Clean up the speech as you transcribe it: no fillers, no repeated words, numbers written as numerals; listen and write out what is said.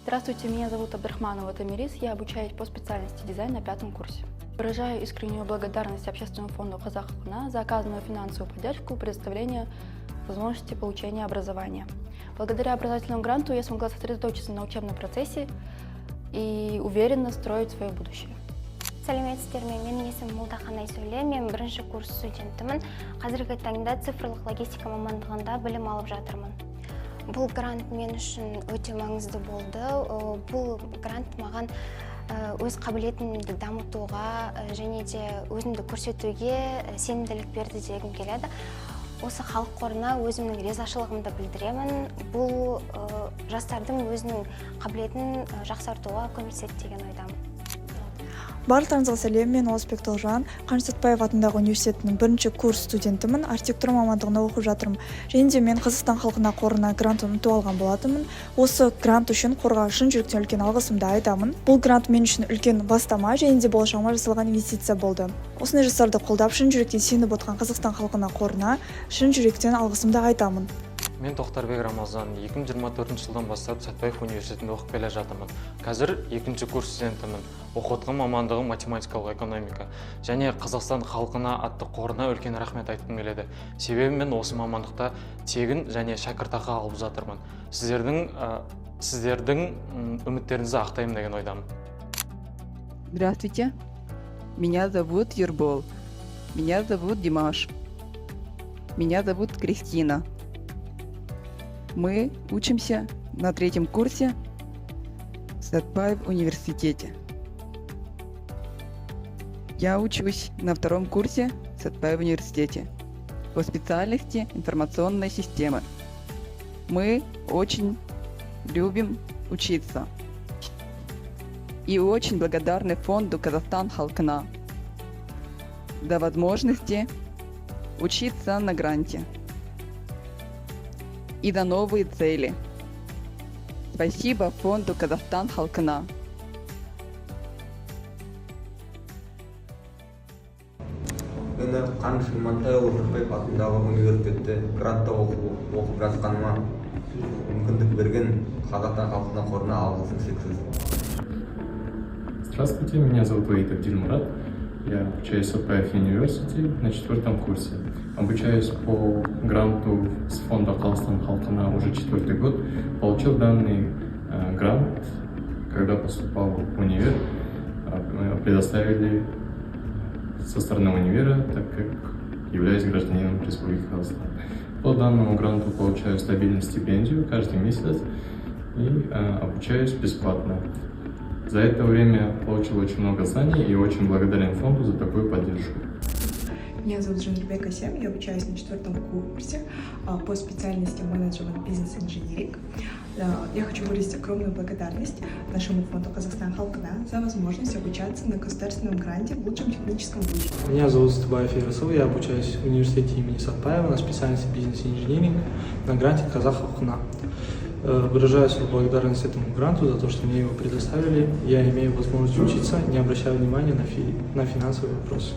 Здравствуйте, меня зовут Абдрахманова Тамирис, я обучаюсь по специальности дизайн на 5-м курсе. Выражаю искреннюю благодарность Общественному фонду «Казахавтона» за оказанную финансовую поддержку и предоставление возможности получения образования. Благодаря образовательному гранту я смогла сосредоточиться на учебном процессе и уверенно строить свое будущее. Сәлеметсіздер ме? Менің есімім Молдаханай Сөйле, мен бірінші курс студентімін. Қазіргі таңда цифрлық логистика мамандығында білім алып жатырмын. Бұл грант мен үшін өте маңызды болды. Бұл грант маған өз қабілетімді дамытуға және де өзімді көрсетуге сенімділік берді дегім келеді. Осы халық қорына өзімнің ризашылығымды білдіремін. Бұл жастардың өзінің қабілетін жақсартуға көмектеседі деген ойдамын. Барлықтарыңызға сәлем, мен Оласбек Толжан, Қаныш Сәтпаев атындағы университетінің бірінші курс студентімін, архитектура мамандығында оқып жатырмын. Және де мен Қазақстан халқына қорына грантын ұтып алған болатынмын. Осы грант үшін қорға шын жүректен үлкен алғысымды айтамын. Бұл грант мен үшін үлкен бастама және де болашағыма жасалған инвестиция болды. Осындай жастарды қолдап, шын жүректен сеніп отқан Қазақстан халқына қорына шын жүректен алғысымды айтамын. Мен Тоқтарбек Рамазан, 2024 жылдан бастап Сәтпаев университетінде оқып келе жатырмын. Қазір екінші курс студентімін. Оқытқан мамандығым математикалық экономика. Және Қазақстан халқына атты қорына үлкен рахмет айтқым келеді. Себебі мен осы мамандықта тегін және шәкіртақы алып жатырмын. Сіздердің үміттеріңізді ақтаймын деген ойдамын. Здравствуйте, меня зовут Юрбол, меня зовут Димаш, меня зовут Кристина. Мы учимся на 3-м курсе в Сәтпаев университете. Я учусь на 2-м курсе в Сәтпаев университете по специальности информационной системы. Мы очень любим учиться и очень благодарны фонду Казахстан халқына за возможности учиться на гранте и за новые цели. Спасибо фонду Казахстан халқына. Мені Қаныш Имантайұлы Сәтпаев атындағы университетте грантта оқып жатқаныма мүмкіндік берген Қазақстан халқына қорына алғысым шексіз. Здравствуйте, меня зовут Ваитов Дильмурат. Я обучаюсь в Сәтпаев университете на 4-м курсе. Обучаюсь по гранту с фонда Казахстан халқына уже 4-й год. Получил данный грант, когда поступал в универ. Предоставили со стороны универа, так как являюсь гражданином Республики Казахстан. По данному гранту получаю стабильную стипендию каждый месяц и обучаюсь бесплатно. За это время получил очень много знаний и очень благодарен фонду за такую поддержку. Меня зовут Жандарбек Асем, я обучаюсь на 4-м курсе по специальности менеджмент бизнес-инженеринг. Я хочу выразить огромную благодарность нашему фонду Казахстан халқына за возможность обучаться на государственном гранте в лучшем техническом вузе. Меня зовут Сатыбаев Ерасыл, я обучаюсь в университете имени Сатпаева на специальности бизнес-инженеринг на гранте Казахавтона. Выражаю свою благодарность этому гранту за то, что мне его предоставили. Я имею возможность учиться, не обращая внимания на финансовые вопросы.